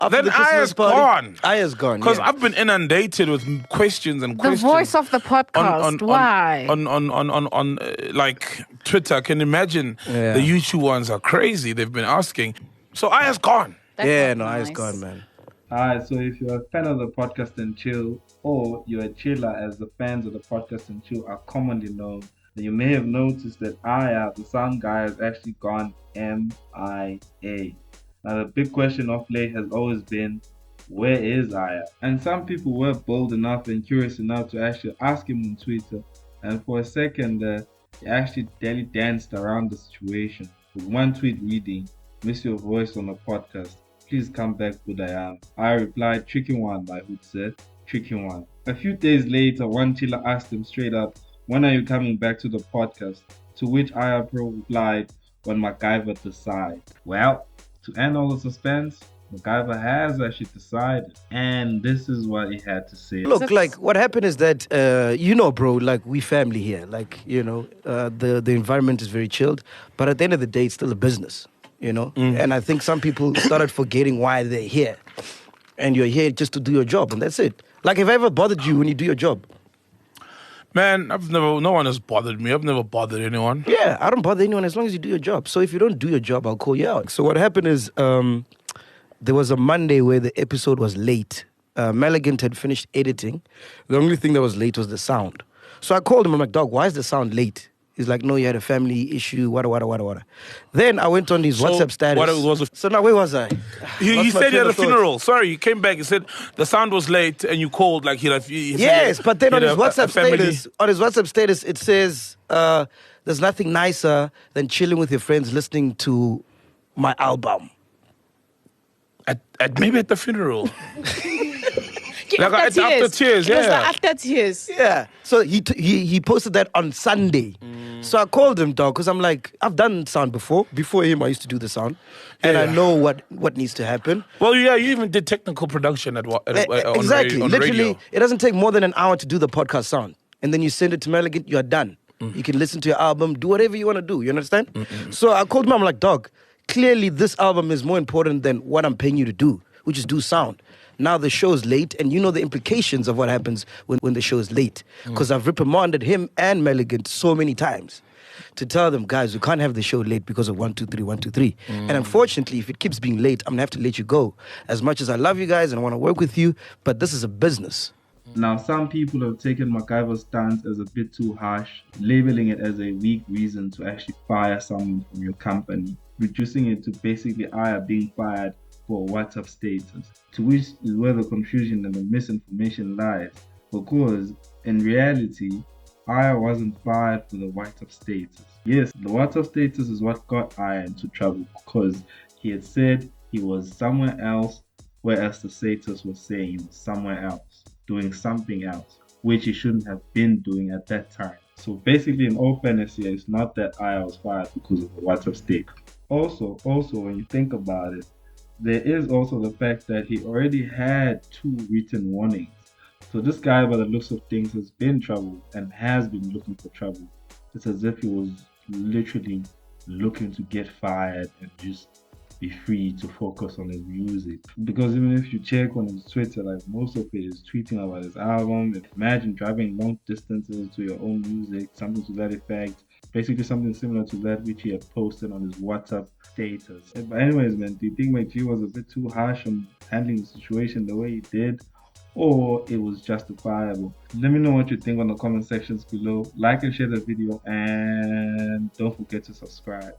After Then the Christmas Aya's party, gone. Aya's gone. Because Yeah. I've been inundated with questions and The questions. voice of the podcast. Why? On like Twitter. I can imagine Yeah. the YouTube ones are crazy. They've been asking. So Aya's gone. That's Yeah, not no, Aya's nice. gone, man. Alright, so if you're a fan of the Podcast and Chill, or you're a chiller as the fans of the Podcast and Chill are commonly known, then you may have noticed that Aya, the sound guy, has actually gone MIA. Now the big question of late has always been, where is Aya? And some people were bold enough and curious enough to actually ask him on Twitter, and for a second he actually daily danced around the situation, with one tweet reading, "Miss your voice on the podcast. Please come back, good I am." I replied, "Tricky one," my hood said. Tricky one. A few days later, one chiller asked him straight up, "When are you coming back to the podcast?" To which Aya Pro replied, "When MacGyver decide." Well, to end all the suspense, MacGyver has actually decided, and this is what he had to say. Look, like what happened is that bro, like we family here. Like the environment is very chilled, but at the end of the day, it's still a business. And I think some people started forgetting why they're here, and you're here just to do your job, and that's it. Like, have I ever bothered you when you do your job? Man, no one has bothered me. I've never bothered anyone. Yeah, I don't bother anyone as long as you do your job. So if you don't do your job, I'll call you out. So what happened is there was a Monday where the episode was late. Meligant had finished editing. The only thing that was late was the sound. So I called him. I'm like, "Dog, why is the sound late?" He's like, "No, you had a family issue, wada. Then I went on his WhatsApp status. So now, where was I? He said he had a funeral. Sorry, you came back. He said the sound was late and you called like he Yes, but then on his WhatsApp status, it says, "There's nothing nicer than chilling with your friends listening to my album." Maybe at the funeral. After tears. It was the yeah. after tears. Yeah. So he posted that on Sunday. So I called him, dog, because I'm like, I've done sound before. Before him, I used to do the sound. And I know what needs to happen. Well, yeah, you even did technical production on Exactly. on Literally, radio. it doesn't take more than an hour to do the podcast sound. And then you send it to Meligant, you're done. You can listen to your album, do whatever you want to do. You understand? So I called him, I'm like, "Dog, clearly this album is more important than what I'm paying you to do, which is do sound. Now the show's late, and you know the implications of what happens when the show is late. Because I've reprimanded him and Meligant so many times to tell them, "Guys, we can't have the show late because of 1, 2, 3, 1, 2, 3. And unfortunately, if it keeps being late, I'm going to have to let you go. As much as I love you guys and I want to work with you, but this is a business." Now, some people have taken MacGyver's stance as a bit too harsh, labeling it as a weak reason to actually fire someone from your company, reducing it to basically Aya being fired for WhatsApp status, to which is where the confusion and the misinformation lies. Because in reality, Aya wasn't fired for the WhatsApp status. Yes, the WhatsApp status is what got Aya into trouble, because he had said he was somewhere else, whereas the status was saying he was somewhere else, doing something else, which he shouldn't have been doing at that time. So basically, in all fairness here, it's not that Aya was fired because of the WhatsApp status. Also, when you think about it, there is also the fact that he already had 2 written warnings. So this guy, by the looks of things, has been in trouble and has been looking for trouble. It's as if he was literally looking to get fired and just be free to focus on his music. Because even if you check on his Twitter, like most of it is tweeting about his album. Imagine driving long distances to your own music, something to that effect. Basically something similar to that which he had posted on his WhatsApp status. But anyways, man, do you think MacG was a bit too harsh on handling the situation the way he did? Or it was justifiable? Let me know what you think on the comment sections below. Like and share the video, and don't forget to subscribe.